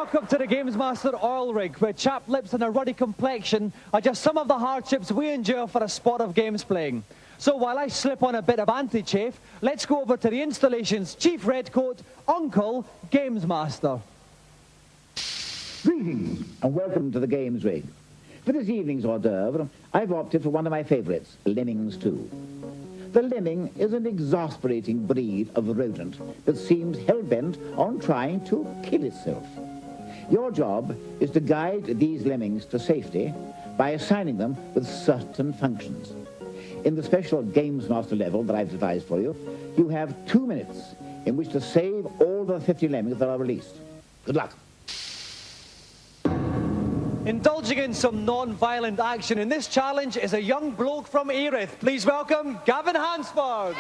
Welcome to the Gamesmaster oil rig, where chapped lips and a ruddy complexion are just some of the hardships we endure for a sport of games playing. So while I slip on a bit of anti-chafe, let's go over to the installation's chief redcoat, Uncle Gamesmaster. Greetings and welcome to the Games Rig. For this evening's hors d'oeuvre, I've opted for one of my favourites, Lemmings 2. The lemming is an exasperating breed of rodent that seems hell-bent on trying to kill itself. Your job is to guide these lemmings to safety by assigning them with certain functions. In the special Gamesmaster level that I've devised for you, you have 2 minutes in which to save all the 50 lemmings that are released. Good luck. Indulging in some non-violent action in this challenge is a young bloke from Erith. Please welcome Gavin Hansford.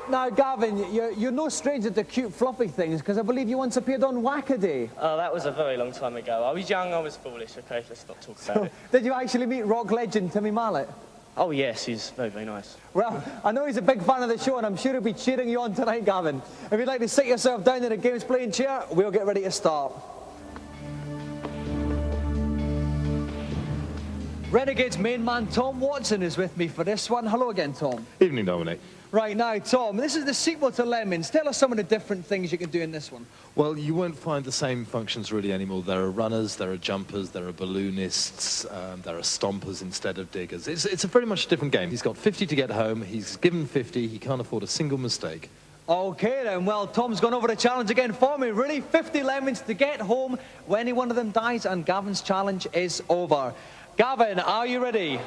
Now, Gavin, you're no stranger to cute, fluffy things, because I believe you once appeared on Wackaday. Oh, that was a very long time ago. I was young, I was foolish, okay? Let's not talk about it. Did you actually meet rock legend Timmy Mallet? Oh, yes, he's very, very nice. Well, I know he's a big fan of the show, and I'm sure he'll be cheering you on tonight, Gavin. If you'd like to sit yourself down in a games playing chair, we'll get ready to start. Renegade's main man, Tom Watson, is with me for this one. Hello again, Tom. Evening, Dominic. Right, now, Tom, this is the sequel to Lemmings. Tell us some of the different things you can do in this one. Well, you won't find the same functions really anymore. There are runners, there are jumpers, there are balloonists, there are stompers instead of diggers. It's a very much different game. He's got 50 to get home. He's given 50. He can't afford a single mistake. Okay then, well, Tom's gone over the challenge again for me. Really, 50 lemons to get home when any one of them dies, and Gavin's challenge is over. Gavin, are you ready?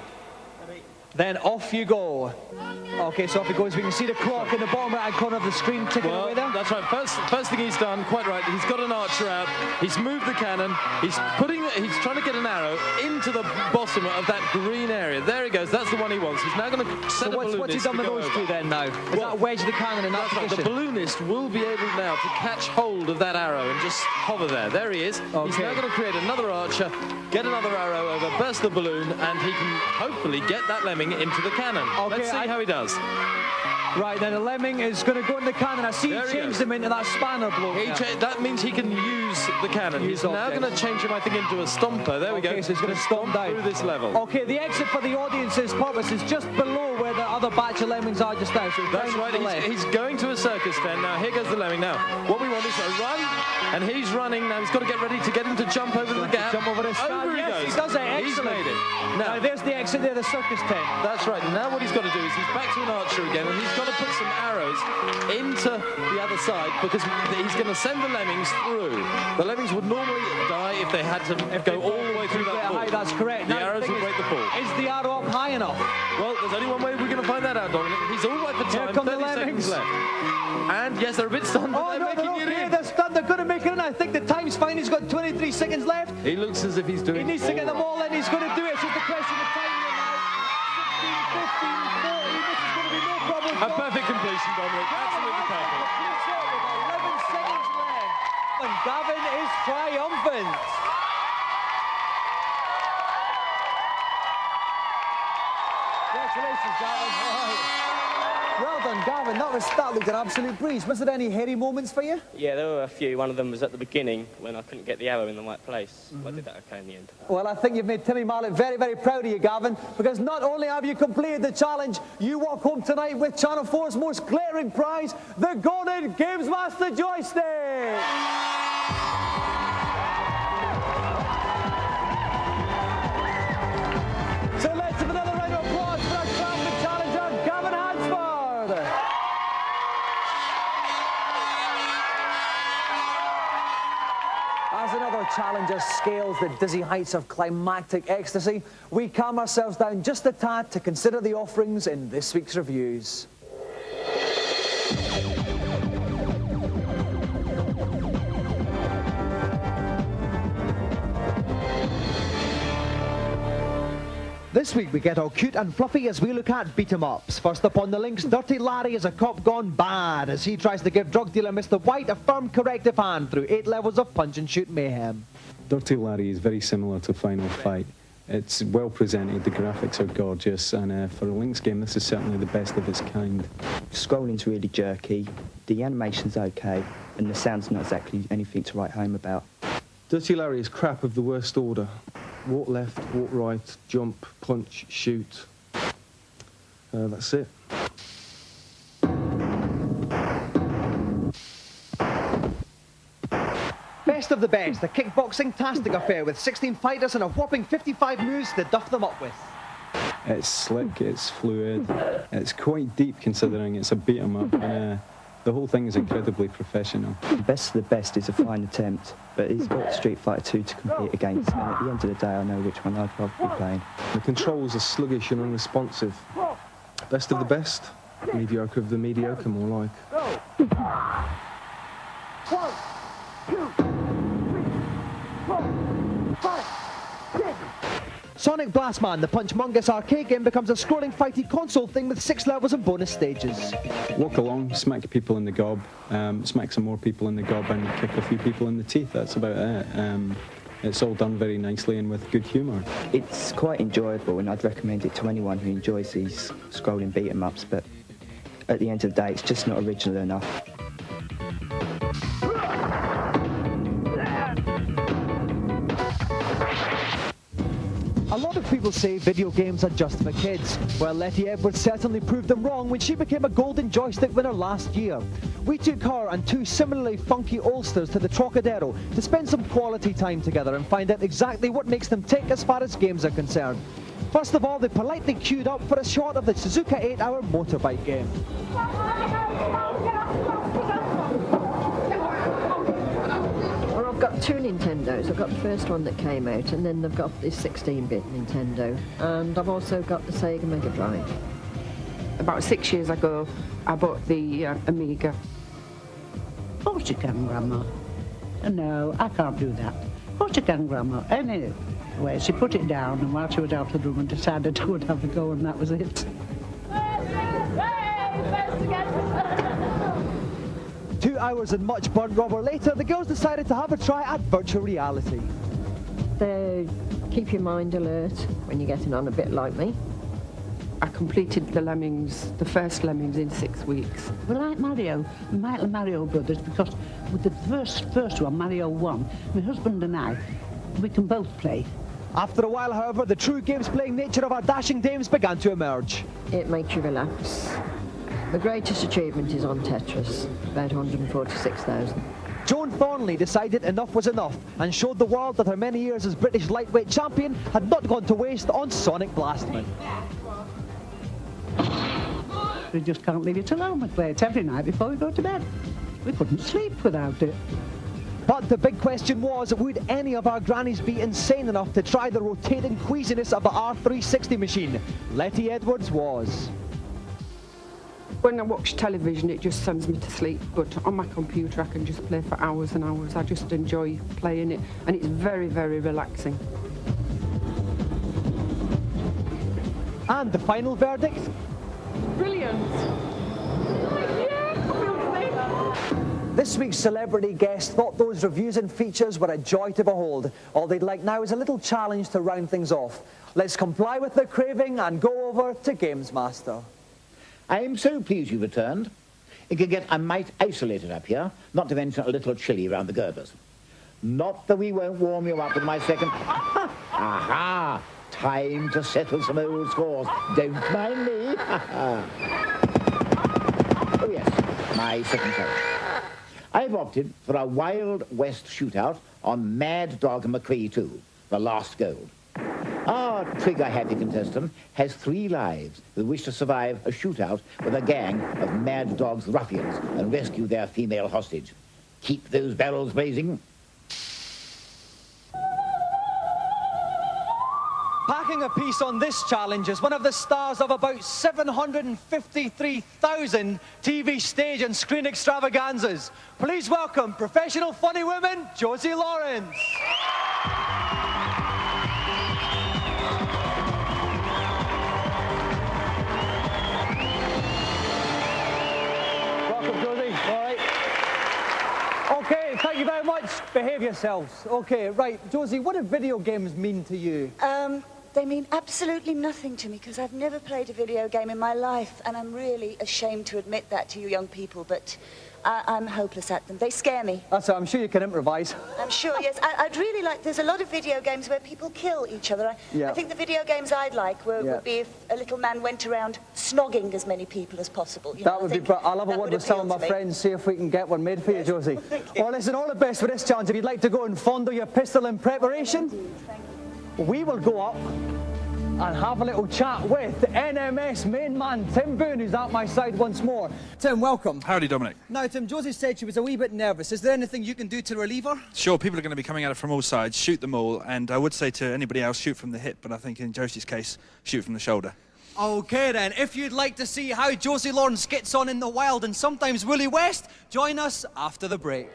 Then off you go. Okay, so off he goes. We can see the clock in the bottom right-hand corner of the screen ticking away there. That's right. First thing he's done, quite right. He's got an archer out. He's moved the cannon. He's trying to get an arrow into the bottom of that green area. There he goes. That's the one he wants. He's now going to set a balloonist. What's he done with those two then now? Is that wedge the cannon in that position? Right. The balloonist will be able now to catch hold of that arrow and just hover there. There he is. Okay. He's now going to create another archer, get another arrow over, burst the balloon, and he can hopefully get that lemming into the cannon. Okay, let's see how he does. Right, then the lemming is going to go in the cannon. I see he changed him into that spanner bloke. That means he can use the cannon. He's now going to change him, I think, into a stomper. There we go. So he's going to stomp down through this level. Okay, the exit for the audience's purpose is just below where the other batch of lemmings are just now. So that's right. He's going to a circus tent. Now, here goes the lemming. Now, what we want is a run, and he's running. Now, he's got to get ready to get him to jump over the gap. Jump over this. Over he goes. He does it. Excellent. He's made it. Now, there's the exit there, the circus tent. That's right. Now what he's got to do is he's back to an archer again, and he's got to put some arrows into the other side because he's going to send the lemmings through. The lemmings would normally die if they had to go all the way through that pool. That's correct. The arrows would break the pool. Is the arrow up high enough? Well, there's only one way we're going to find that out, Dominic. He's all right for time. 30 seconds left. And yes, they're a bit stunned, but they're making it in. They're stunned. They're going to make it in. I think the time's fine. He's got 23 seconds left. He looks as if he's doing. He needs to get them all in. He's going to do it. It's just a question of time now. 16, 15, 14. This is going to be no problem. A perfect completion, Dominic. Absolutely perfect. 11 seconds left. And Gavin is triumphant. Congratulations, Gavin. All right. Well done, Gavin. That looked an absolute breeze. Was there any hairy moments for you? Yeah, there were a few. One of them was at the beginning when I couldn't get the arrow in the right place. I did that okay in the end. Well, I think you've made Timmy Mallet very, very proud of you, Gavin, because not only have you completed the challenge, you walk home tonight with Channel 4's most glaring prize, the Golden Gamesmaster Joystick! So let's have another round of applause for our triumphant challenger, Gavin Hansford. As another challenger scales the dizzy heights of climactic ecstasy, we calm ourselves down just a tad to consider the offerings in this week's reviews. This week we get all cute and fluffy as we look at beat-em-ups. First up on the links, Dirty Larry is a cop gone bad as he tries to give drug dealer Mr. White a firm corrective hand through 8 levels of punch-and-shoot mayhem. Dirty Larry is very similar to Final Fight. It's well presented, the graphics are gorgeous, and for a Lynx game, this is certainly the best of its kind. Scrolling's really jerky, the animation's okay, and the sound's not exactly anything to write home about. Dirty Larry is crap of the worst order. Walk left, walk right, jump, punch, shoot. That's it. Best of the best, a kickboxing-tastic affair with 16 fighters and a whopping 55 moves to duff them up with. It's slick, it's fluid, it's quite deep considering it's a beat-em-up, and the whole thing is incredibly professional. The best of the best is a fine attempt, but he's got Street Fighter 2 to compete against, and at the end of the day I know which one I'd rather be playing. The controls are sluggish and unresponsive. Best of the best, mediocre of the mediocre, more like. Sonic Blastman, the Punch-Mungus arcade game, becomes a scrolling fighty console thing with 6 levels and bonus stages. Walk along, smack people in the gob, smack some more people in the gob, and kick a few people in the teeth. That's about it. It's all done very nicely and with good humour. It's quite enjoyable, and I'd recommend it to anyone who enjoys these scrolling beat-em-ups, but at the end of the day, it's just not original enough. A lot of people say video games are just for kids. Well, Letty Edwards certainly proved them wrong when she became a Golden Joystick winner last year. We took her and 2 similarly funky oldsters to the Trocadero to spend some quality time together and find out exactly what makes them tick as far as games are concerned. First of all, they politely queued up for a shot of the Suzuka 8-hour motorbike game. I've got 2 Nintendos. I've got the first one that came out, and then I've got this 16-bit Nintendo, and I've also got the Sega Mega Drive. About 6 years ago, I bought the Amiga. Of course you can, Grandma. No, I can't do that. Of course you can, Grandma. Anyway, she put it down, and while she was out of the room, and decided I would have a go, and that was it. 2 hours and much burnt rubber later, the girls decided to have a try at virtual reality. They keep your mind alert when you're getting on a bit like me. I completed the first Lemmings in 6 weeks. We like Mario, Mario Brothers, because with the first one, Mario 1, my husband and I, we can both play. After a while, however, the true games-playing nature of our dashing dames began to emerge. It makes you relax. The greatest achievement is on Tetris, about 146,000. Joan Thornley decided enough was enough and showed the world that her many years as British lightweight champion had not gone to waste on Sonic Blastman. We just can't leave it alone. We play it every night before we go to bed. We couldn't sleep without it. But the big question was, would any of our grannies be insane enough to try the rotating queasiness of the R360 machine? Letty Edwards was. When I watch television, it just sends me to sleep, but on my computer, I can just play for hours and hours. I just enjoy playing it, and it's very, very relaxing. And the final verdict? Brilliant! This week's celebrity guest thought those reviews and features were a joy to behold. All they'd like now is a little challenge to round things off. Let's comply with their craving and go over to Gamesmaster. I am so pleased you returned. It can get a mite isolated up here, not to mention a little chilly around the girders. Not that we won't warm you up with my second... Aha! Time to settle some old scores. Don't mind me. Oh, yes, my second challenge. I've opted for a Wild West shootout on Mad Dog McCree 2, the last gold. Our trigger-happy contestant has 3 lives that wish to survive a shootout with a gang of Mad Dog's ruffians and rescue their female hostage. Keep those barrels blazing. Packing a piece on this challenge is one of the stars of about 753,000 TV stage and screen extravaganzas. Please welcome professional funny woman, Josie Lawrence. Welcome, Josie. All right. Okay, thank you very much. Behave yourselves. Okay, right. Josie, what do video games mean to you? they mean absolutely nothing to me because I've never played a video game in my life, and I'm really ashamed to admit that to you young people, but I'm hopeless at them. They scare me. That's it. I'm sure you can improvise. I'm sure, yes. I'd really like... There's a lot of video games where people kill each other. I think the video games I'd like would be if a little man went around snogging as many people as possible. That would be... I'll have a word with some of my friends, see if we can get one made for you, Josie. Well, listen, all the best for this challenge. If you'd like to go and fondle your pistol in preparation, we will go up and have a little chat with NMS main man Tim Boone, who's at my side once more. Tim, welcome. Howdy, Dominic. Now, Tim, Josie said she was a wee bit nervous. Is there anything you can do to relieve her? Sure, people are going to be coming at it from all sides, shoot them all, and I would say to anybody else, shoot from the hip, but I think in Josie's case, shoot from the shoulder. OK then, if you'd like to see how Josie Lawrence gets on in the wild and sometimes Woolly West, join us after the break.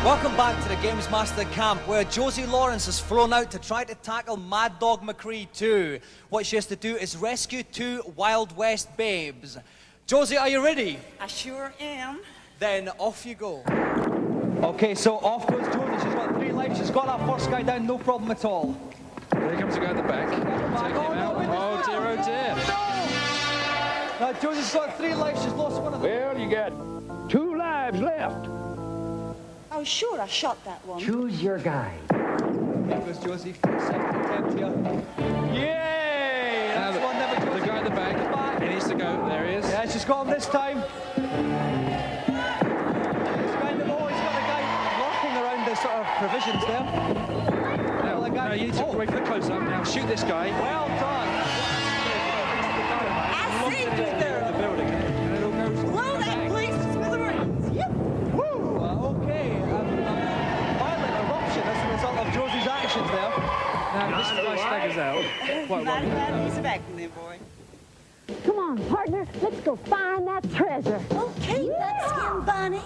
Welcome back to the Gamesmaster camp, where Josie Lawrence has flown out to try to tackle Mad Dog McCree 2. What she has to do is rescue 2 Wild West babes. Josie, are you ready? I sure am. Then off you go. Okay, so off goes Josie. She's got 3 lives. She's got that first guy down, no problem at all. Here comes the guy at the back. Take him out. Oh dear, oh dear. Now, Josie's got 3 lives. She's lost one of them. Well, you got 2 lives left. Oh, sure, I shot that one. Choose your guy. There goes Josie for the second attempt here. Yay! That's one never goes. The guy at the back. He needs to go. There he is. Yeah, she's got him this time. He's kind of always got a guy lurking around the sort of provisions there. Now, no, you need to wait for the close-up. Now, shoot this guy. Well done. I see you there. The building. And it all goes. Blow that place to smithereens. Yep. Woo! Okay. Violent eruption as a result of Josie's actions there. Now, this guy staggers out. Quite Not a well. bad piece of acting there, boy. Come on, partner, let's go find that treasure. Okay, Buckskin Bunny.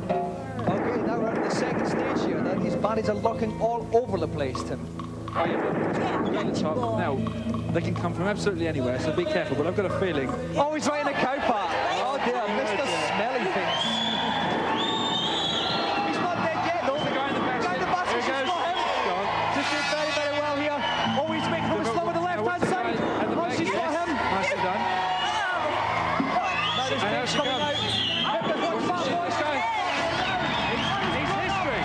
Okay, now we're at the second stage here. Now these baddies are lurking all over the place, Tim. Oh, yeah, we're at the top. Now, they can come from absolutely anywhere, so be careful, but I've got a feeling... Oh, he's right in a cow park. Oh, dear, Mr. Smelly Things. He's not dead yet, though. The guy in the basket. The guy in the basket, she's got him. Gone. Just did very, very well here. Oh, he's making from a slum with the left-hand side. Oh, she's got him. Nicely done. Now this thing's coming out. Watch that, boys. He's history.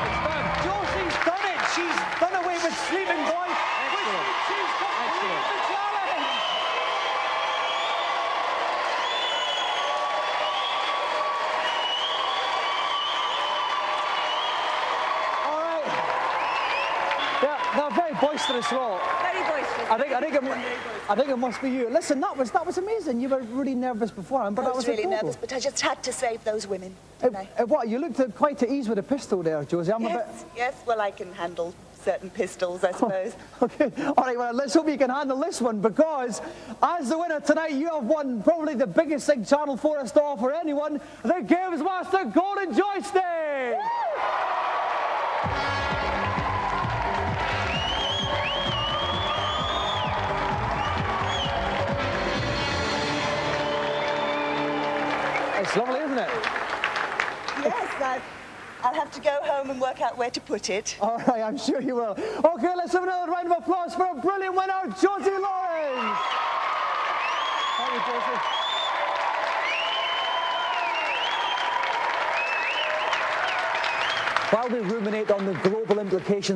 It's done. Josie's done it. She's done away with Sleeping Boy. She's completed the challenge. All right. Yeah, they're very boisterous lot. Very boisterous. I think it must be you. Listen, that was amazing. You were really nervous beforehand, but I that was was really incredible. nervous, but I just had to save those women. didn't I? What? You looked quite at ease with a pistol there, Josie. I'm a bit. Yes, well, I can handle certain pistols, I suppose. Okay, all right, well, let's hope you can handle this one, because as the winner tonight, you have won probably the biggest thing Channel 4 has to offer anyone, the Gamesmaster Golden Joystick! It's lovely, isn't it? Yes, I'll have to go home and work out where to put it. All right, I'm sure you will. Okay, let's have another round of applause for a brilliant winner, Josie Lawrence. Thank you, Josie. While we ruminate on the global implications